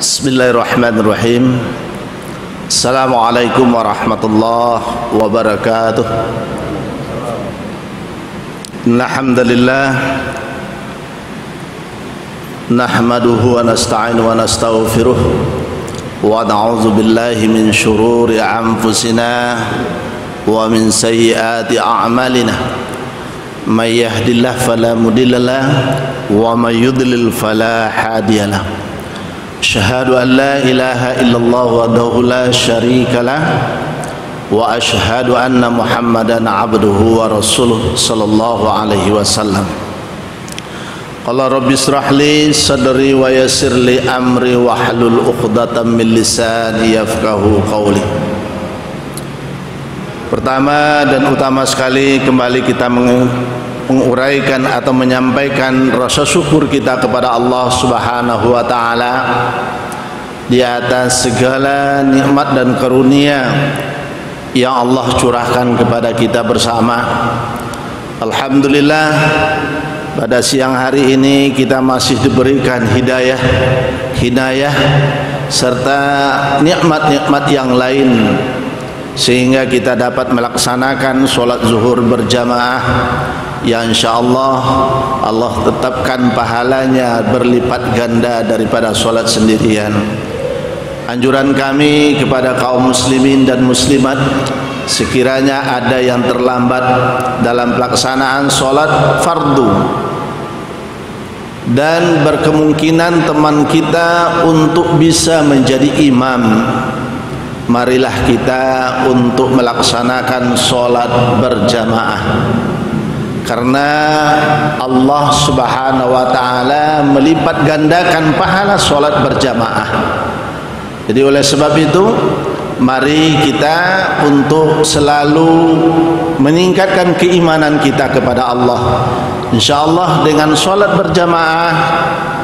Bismillahirrahmanirrahim. Assalamualaikum warahmatullahi wabarakatuh. Alhamdulillah nahmaduhu wa nasta'inu wa nastaghfiruh wa na'udzu billahi min syururi anfusina wa min sayyiati a'malina. May yahdihillahu fala mudilla lahu wa may yudlil fala hadiyalah. Asyhadu an la ilaha illallah wahdahu la syarika lah wa asyhadu anna Muhammadan abduhu wa rasuluh sallallahu alaihi wasallam. Qala rabbi israh li sadri wa yassir li amri wahlul 'uqdatam min lisani yafqahu qawli. Pertama dan utama sekali kembali kita menguraikan atau menyampaikan rasa syukur kita kepada Allah Subhanahu wa taala di atas segala nikmat dan karunia yang Allah curahkan kepada kita bersama. Alhamdulillah, pada siang hari ini kita masih diberikan hidayah serta nikmat-nikmat yang lain sehingga kita dapat melaksanakan sholat zuhur berjamaah yang insyaallah Allah tetapkan pahalanya berlipat ganda daripada sholat sendirian. Anjuran kami kepada kaum muslimin dan muslimat, sekiranya ada yang terlambat dalam pelaksanaan sholat fardu dan berkemungkinan teman kita untuk bisa menjadi imam, marilah kita untuk melaksanakan sholat berjamaah, karena Allah Subhanahu wa taala melipat gandakan pahala sholat berjamaah. Jadi oleh sebab itu, mari kita untuk selalu meningkatkan keimanan kita kepada Allah. InsyaAllah dengan sholat berjamaah,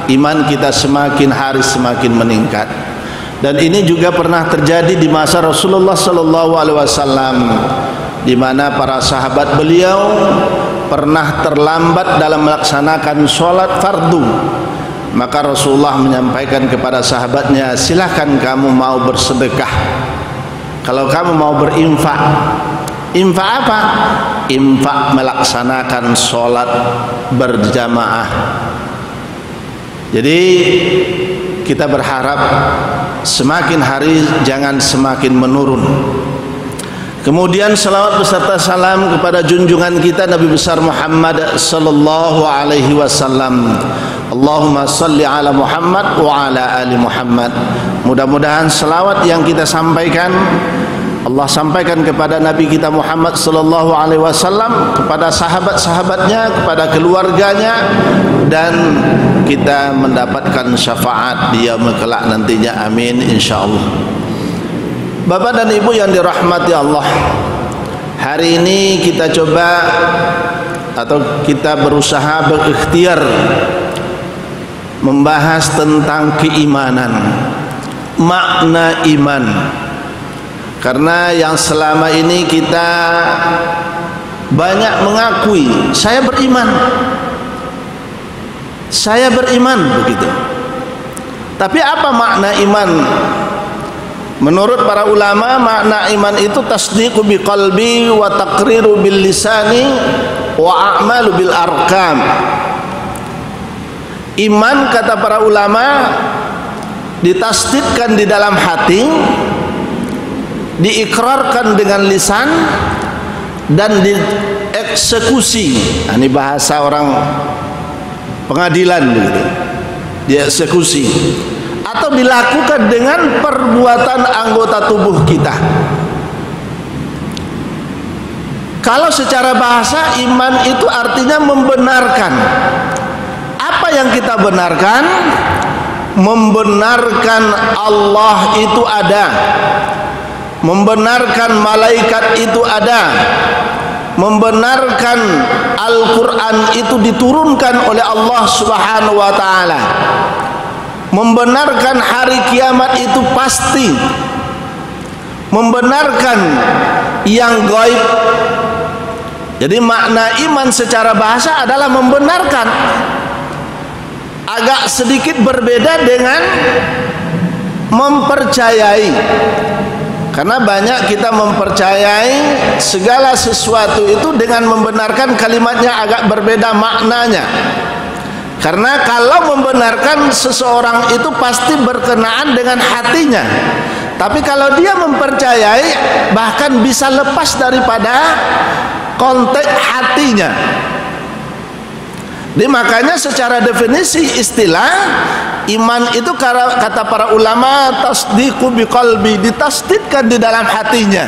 iman kita semakin hari semakin meningkat. Dan ini juga pernah terjadi di masa Rasulullah sallallahu alaihi wasallam, di mana para sahabat beliau pernah terlambat dalam melaksanakan sholat fardu. Maka Rasulullah menyampaikan kepada sahabatnya, silahkan kamu mau bersedekah, kalau kamu mau berinfak. Infak apa? Infak melaksanakan sholat berjamaah. Jadi kita berharap semakin hari jangan semakin menurun. Kemudian salawat beserta salam kepada junjungan kita Nabi besar Muhammad sallallahu alaihi wasallam. Allahumma salli ala Muhammad wa ala ali Muhammad. Mudah-mudahan salawat yang kita sampaikan Allah sampaikan kepada Nabi kita Muhammad sallallahu alaihi wasallam, kepada sahabat-sahabatnya, kepada keluarganya, dan kita mendapatkan syafaat di yaumul kelak nantinya. Amin insyaallah. Bapak dan Ibu yang dirahmati Allah, hari ini kita coba atau kita berusaha berikhtiar membahas tentang keimanan, makna iman. Karena yang selama ini kita banyak mengakui saya beriman begitu. Tapi apa makna iman? Menurut para ulama, makna iman itu tasdiqu biqalbi wa taqriru bil lisani wa a'malu bil arkam. Iman, kata para ulama, ditasdikkan di dalam hati, diikrarkan dengan lisan, dan dieksekusi. Ini bahasa orang pengadilan begitu. Dieksekusi atau dilakukan dengan perbuatan anggota tubuh kita. Kalau secara bahasa, iman itu artinya membenarkan. Apa yang kita benarkan? Membenarkan Allah itu ada, membenarkan malaikat itu ada, membenarkan Al-Quran itu diturunkan oleh Allah Subhanahu wa ta'ala, membenarkan hari kiamat itu pasti, membenarkan yang gaib. Jadi makna iman secara bahasa adalah membenarkan. Agak sedikit berbeda dengan mempercayai. Karena banyak kita mempercayai segala sesuatu itu dengan membenarkan kalimatnya agak berbeda maknanya. Karena kalau membenarkan seseorang itu pasti berkenaan dengan hatinya. Tapi kalau dia mempercayai bahkan bisa lepas daripada konteks hatinya. Jadi makanya secara definisi istilah iman itu kata para ulama tasdiqu biqalbi, ditasdidkan di dalam hatinya.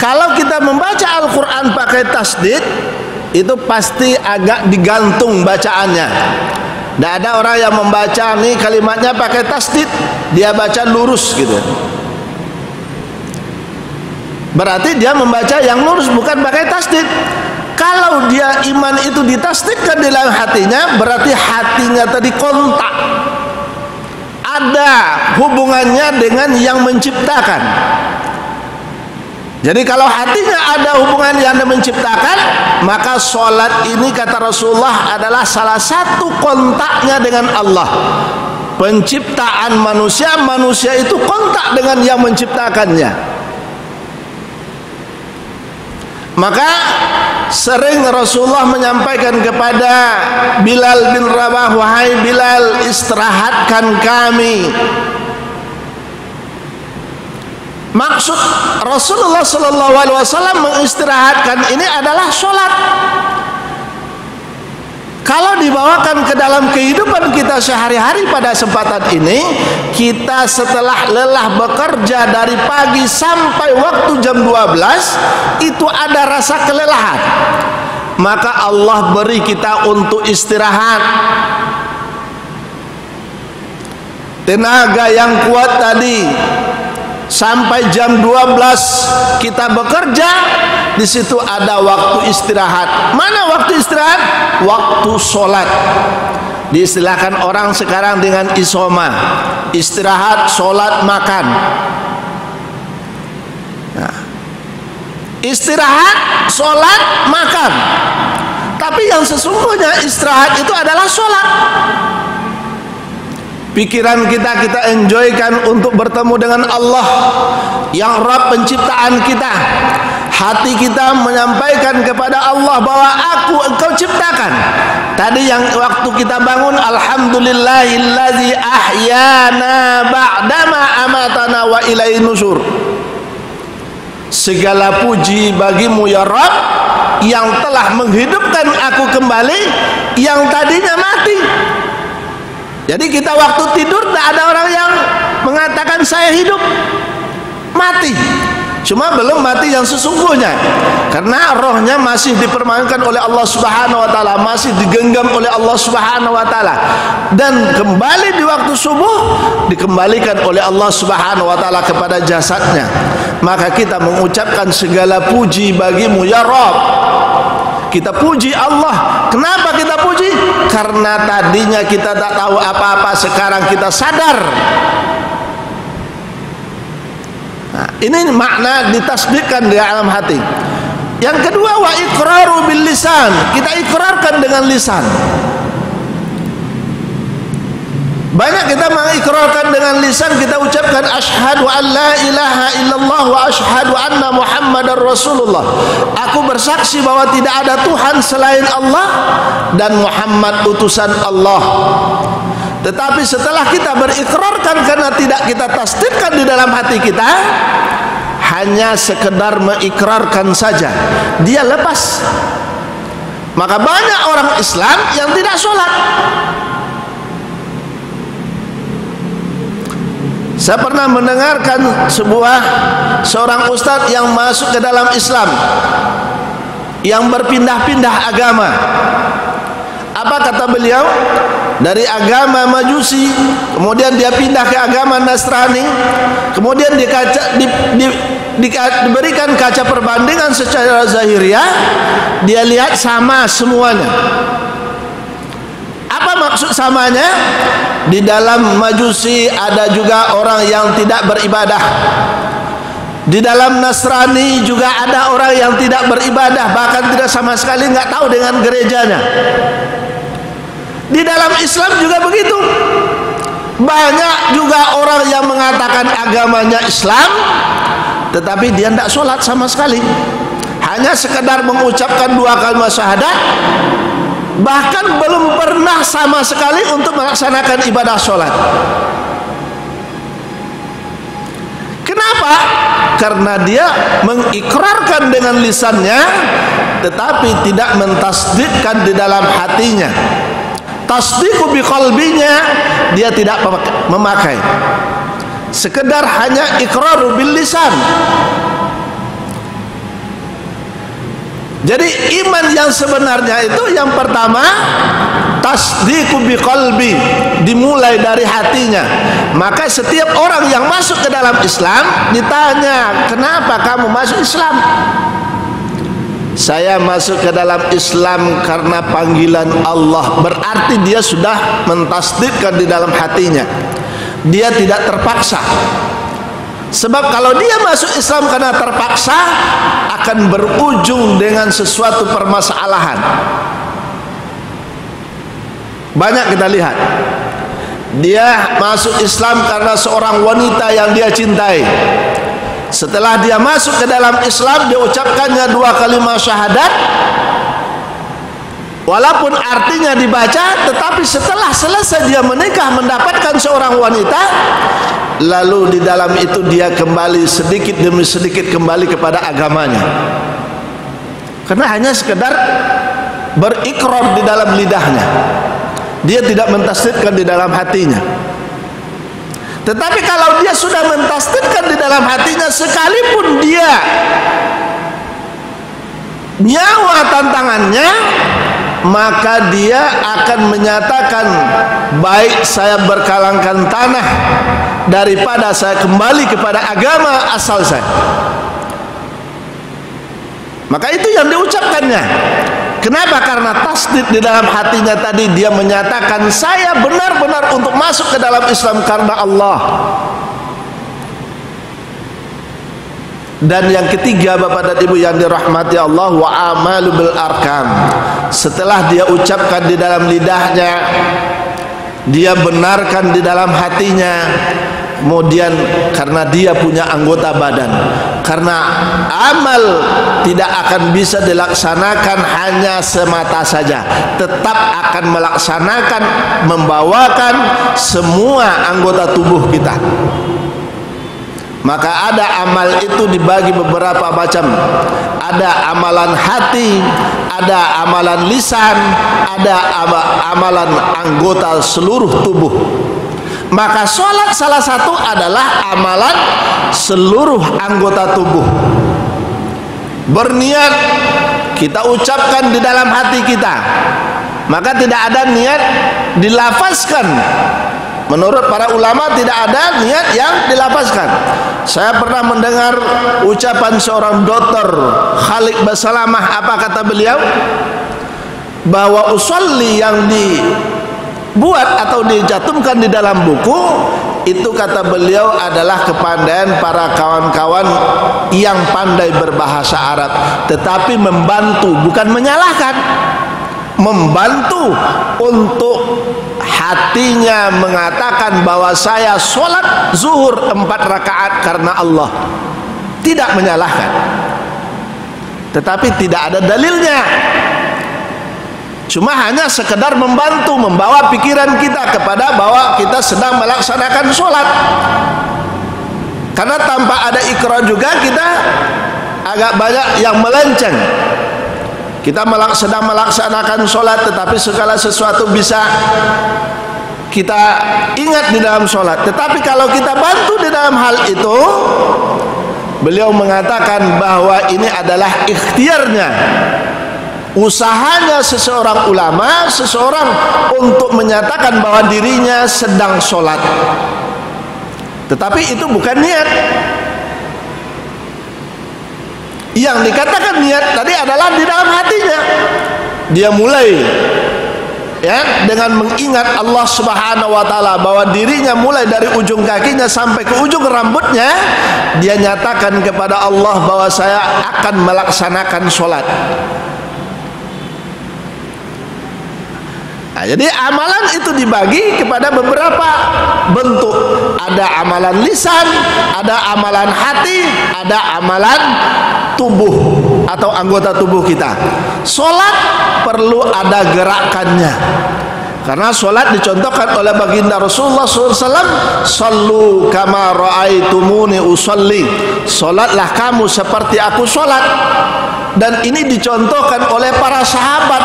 Kalau kita membaca Al-Quran pakai tasdid, itu pasti agak digantung bacaannya. Tidak ada orang yang membaca nih kalimatnya pakai tasdid, dia baca lurus gitu. Berarti dia membaca yang lurus, bukan pakai tasdid. Kalau dia iman itu ditasdidkan di dalam hatinya, berarti hatinya tadi kontak, ada hubungannya dengan yang menciptakan. Jadi kalau hatinya ada hubungan yang menciptakan, maka sholat ini kata Rasulullah adalah salah satu kontaknya dengan Allah. Penciptaan manusia, manusia itu kontak dengan yang menciptakannya. Maka sering Rasulullah menyampaikan kepada Bilal bin Rabah, wahai Bilal, istirahatkan kami. Maksud Rasulullah SAW mengistirahatkan ini adalah sholat. Kalau dibawakan ke dalam kehidupan kita sehari-hari pada kesempatan ini, kita setelah lelah bekerja dari pagi sampai waktu jam 12, itu ada rasa kelelahan. Maka Allah beri kita untuk istirahat. Tenaga yang kuat tadi sampai jam 12 kita bekerja, di situ ada waktu istirahat. Mana waktu istirahat? Waktu sholat. Diistilahkan orang sekarang dengan isoma, istirahat, sholat, makan. Nah, istirahat, sholat, makan. Tapi yang sesungguhnya istirahat itu adalah sholat. Pikiran kita enjoykan untuk bertemu dengan Allah yang Rabb penciptaan kita. Hati kita menyampaikan kepada Allah bahwa aku engkau ciptakan. Tadi yang waktu kita bangun, alhamdulillahillazi ahyana ba'dama amatana wa ilaihi nusyur. Segala puji bagimu ya Rabb yang telah menghidupkan aku kembali yang tadinya mati. Jadi kita waktu tidur tidak ada orang yang mengatakan saya hidup, mati. Cuma belum mati yang sesungguhnya, karena rohnya masih dipermainkan oleh Allah Subhanahu wa taala, masih digenggam oleh Allah Subhanahu wa taala, dan kembali di waktu subuh dikembalikan oleh Allah Subhanahu wa taala kepada jasadnya. Maka kita mengucapkan segala puji bagimu ya Rabb. Kita puji Allah. Kenapa kita puji? Karena tadinya kita tak tahu apa-apa, sekarang kita sadar. Nah, ini makna ditasbihkan di dalam hati. Yang kedua, wa iqraru bil lisan. Kita ikrarkan dengan lisan. Banyak kita mengikrarkan dengan lisan, kita ucapkan asyhadu an la ilaha illallah wa asyhadu anna muhammadar rasulullah. Aku bersaksi bahwa tidak ada Tuhan selain Allah dan Muhammad utusan Allah. Tetapi setelah kita berikrarkan karena tidak kita tasdidkan di dalam hati kita, hanya sekedar mengikrarkan saja, dia lepas. Maka banyak orang Islam yang tidak sholat. Saya pernah mendengarkan seorang ustadz yang masuk ke dalam Islam, yang berpindah-pindah agama. Apa kata beliau? Dari agama Majusi, kemudian dia pindah ke agama Nasrani, kemudian diberikan kaca perbandingan secara zahiriah, dia lihat sama semuanya. Apa maksud samanya? Di dalam Majusi ada juga orang yang tidak beribadah. Di dalam Nasrani juga ada orang yang tidak beribadah, bahkan tidak sama sekali nggak tahu dengan gerejanya. Di dalam Islam juga begitu. Banyak juga orang yang mengatakan agamanya Islam, tetapi dia tidak sholat sama sekali, hanya sekedar mengucapkan 2 kalimat syahadat, bahkan belum pernah sama sekali untuk melaksanakan ibadah sholat. Kenapa? Karena dia mengikrarkan dengan lisannya, tetapi tidak mentasdikkan di dalam hatinya. Tasdiqu biqalbinya dia tidak memakai, sekedar hanya iqraru bil lisan. Jadi iman yang sebenarnya itu yang pertama tasdiqu biqalbi, dimulai dari hatinya. Maka setiap orang yang masuk ke dalam Islam ditanya, kenapa kamu masuk Islam? Saya masuk ke dalam Islam karena panggilan Allah. Berarti dia sudah mentasdikkan di dalam hatinya, dia tidak terpaksa. Sebab kalau dia masuk Islam karena terpaksa, akan berujung dengan sesuatu permasalahan. Banyak kita lihat, dia masuk Islam karena seorang wanita yang dia cintai. Setelah dia masuk ke dalam Islam, dia ucapkannya 2 kalimat syahadat, walaupun artinya dibaca, tetapi setelah selesai dia menikah mendapatkan seorang wanita, lalu di dalam itu dia kembali sedikit demi sedikit kembali kepada agamanya, karena hanya sekedar berikrar di dalam lidahnya, dia tidak mentasdikkan di dalam hatinya. Tetapi kalau dia sudah mentasdikkan di dalam hatinya, sekalipun dia nyawa tantangannya, maka dia akan menyatakan, baik saya berkalangkan tanah daripada saya kembali kepada agama asal saya. Maka itu yang diucapkannya. Kenapa? Karena tasdik di dalam hatinya tadi, dia menyatakan saya benar-benar untuk masuk ke dalam Islam karena Allah. Dan yang ketiga, Bapak dan Ibu yang dirahmati Allah, wa amalu bil arkam. Setelah dia ucapkan di dalam lidahnya, dia benarkan di dalam hatinya, kemudian karena dia punya anggota badan, karena amal tidak akan bisa dilaksanakan hanya semata saja, tetap akan melaksanakan, membawakan semua anggota tubuh kita. Maka ada amal itu dibagi beberapa macam. Ada amalan hati, ada amalan lisan, ada amalan anggota seluruh tubuh. Maka sholat salah satu adalah amalan seluruh anggota tubuh. Berniat kita ucapkan di dalam hati kita, maka tidak ada niat dilafazkan. Menurut para ulama tidak ada niat yang dilafazkan. Saya pernah mendengar ucapan seorang dokter Khalid Basalamah. Apa kata beliau? Bahwa usolli yang dibuat atau dicantumkan di dalam buku itu, kata beliau, adalah kepandaian para kawan-kawan yang pandai berbahasa Arab, tetapi membantu, bukan menyalahkan, membantu untuk hatinya mengatakan bahwa saya sholat zuhur 4 rakaat karena Allah, tidak menyalahkan, tetapi tidak ada dalilnya. Cuma hanya sekedar membantu, membawa pikiran kita kepada bahwa kita sedang melaksanakan sholat. Karena tanpa ada ikrar juga kita agak banyak yang melenceng. Kita sedang melaksanakan sholat, tetapi segala sesuatu bisa kita ingat di dalam sholat. Tetapi kalau kita bantu di dalam hal itu, beliau mengatakan bahwa ini adalah ikhtiarnya, usahanya seseorang ulama, seseorang untuk menyatakan bahwa dirinya sedang sholat, tetapi itu bukan niat. Yang dikatakan niat tadi adalah di dalam hatinya. Dia mulai dengan mengingat Allah Subhanahu wa taala, bahwa dirinya mulai dari ujung kakinya sampai ke ujung rambutnya, dia nyatakan kepada Allah bahwa saya akan melaksanakan sholat. Nah, jadi amalan itu dibagi kepada beberapa bentuk. Ada amalan lisan, ada amalan hati, ada amalan tubuh atau anggota tubuh kita. Sholat perlu ada gerakannya, karena sholat dicontohkan oleh baginda Rasulullah SAW. Sallu kama ra'aitumuni usalli, sholatlah kamu seperti aku sholat. Dan ini dicontohkan oleh para sahabat.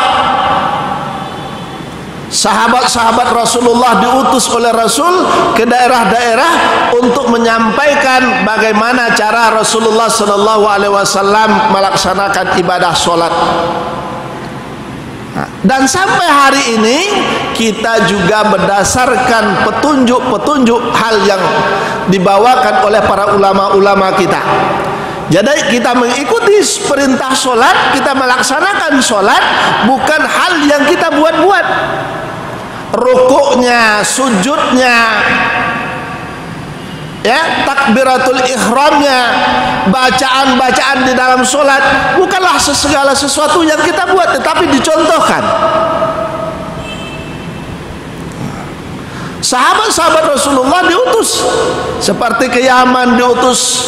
Sahabat-sahabat Rasulullah diutus oleh Rasul ke daerah-daerah untuk menyampaikan bagaimana cara Rasulullah SAW melaksanakan ibadah sholat. Dan sampai hari ini kita juga berdasarkan petunjuk-petunjuk hal yang dibawakan oleh para ulama-ulama kita. Jadi kita mengikuti perintah sholat, kita melaksanakan sholat, bukan hal yang kita buat-buat. Rukuknya, sujudnya, ya, takbiratul ihramnya, bacaan-bacaan di dalam sholat bukanlah segala sesuatu yang kita buat, tetapi dicontohkan. Sahabat-sahabat Rasulullah diutus, seperti ke Yaman diutus,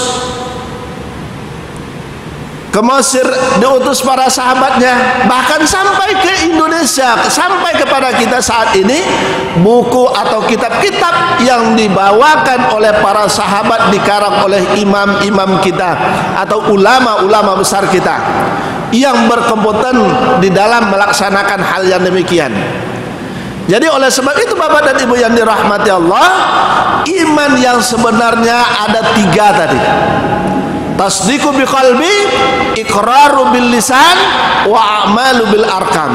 ke Mesir diutus para sahabatnya, bahkan sampai ke Indonesia, sampai kepada kita saat ini, buku atau kitab-kitab yang dibawakan oleh para sahabat dikarang oleh imam-imam kita atau ulama-ulama besar kita yang berkompeten di dalam melaksanakan hal yang demikian. Jadi oleh sebab itu Bapak dan Ibu yang dirahmati Allah, iman yang sebenarnya ada 3 tadi. Tasdiqu biqalbi, iqraru bil lisan, wa a'malu bil arkan.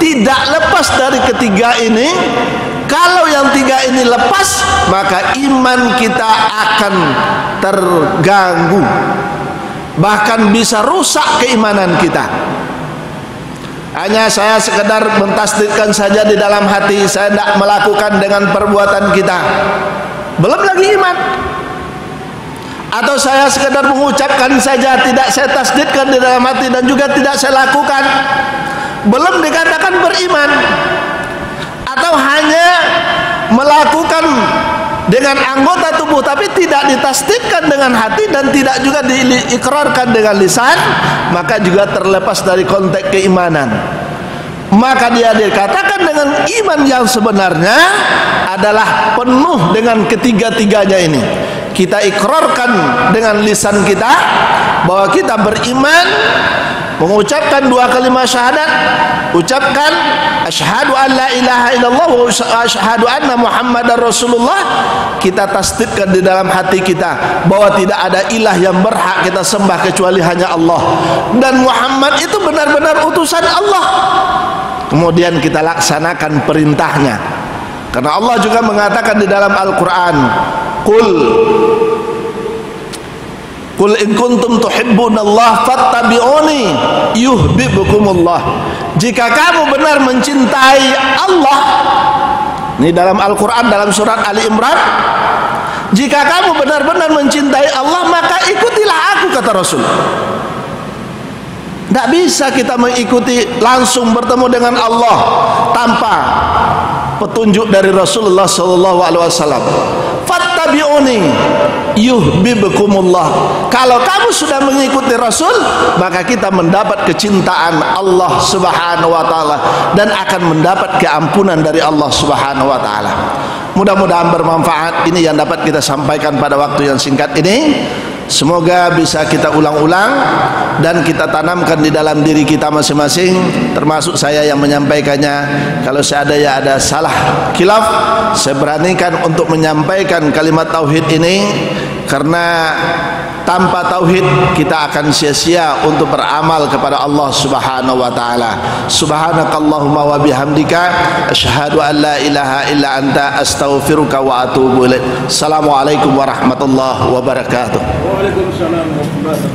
Tidak lepas dari ketiga ini. Kalau yang 3 ini lepas, maka iman kita akan terganggu, bahkan bisa rusak keimanan kita. Hanya saya sekedar mentasdikkan saja di dalam hati, saya tidak melakukan dengan perbuatan kita, belum lagi iman. Atau saya sekedar mengucapkan saja, tidak saya tasdikkan di dalam hati dan juga tidak saya lakukan, belum dikatakan beriman. Atau hanya melakukan dengan anggota tubuh tapi tidak ditasdikkan dengan hati dan tidak juga diikrarkan dengan lisan, maka juga terlepas dari konteks keimanan. Maka dia dikatakan dengan iman yang sebenarnya adalah penuh dengan ketiga-tiganya ini. Kita ikrarkan dengan lisan kita bahwa kita beriman, mengucapkan 2 kalimat syahadat, ucapkan asyhadu an la ilaha illallah wa asyhadu anna muhammadar rasulullah. Kita tasdikkan di dalam hati kita bahwa tidak ada ilah yang berhak kita sembah kecuali hanya Allah, dan Muhammad itu benar-benar utusan Allah. Kemudian kita laksanakan perintahnya, karena Allah juga mengatakan di dalam Al-Quran, Qul in kuntum tuhibbunallah fattabi'uni yuhibbukumullah. Jika kamu benar mencintai Allah, ini dalam Al-Quran dalam surat Ali Imran, jika kamu benar-benar mencintai Allah, maka ikutilah aku, kata Rasul. Tidak bisa kita mengikuti langsung bertemu dengan Allah tanpa petunjuk dari Rasulullah SAW. Fattabi'uni yuhibbukumullah. Kalau kamu sudah mengikuti Rasul, maka kita mendapat kecintaan Allah Subhanahu wa taala dan akan mendapat keampunan dari Allah Subhanahu wa taala. Mudah-mudahan bermanfaat ini yang dapat kita sampaikan pada waktu yang singkat ini. Semoga bisa kita ulang-ulang dan kita tanamkan di dalam diri kita masing-masing, termasuk saya yang menyampaikannya. Kalau saya ada salah khilaf, saya beranikan untuk menyampaikan kalimat tauhid ini, karena tanpa tauhid kita akan sia-sia untuk beramal kepada Allah Subhanahu wa taala. Subhanakallahumma wa bihamdika asyhadu an la ilaha illa anta astaghfiruka wa atubu ilaik. Assalamualaikum warahmatullahi wabarakatuh. Waalaikumsalam warahmatullahi wabarakatuh.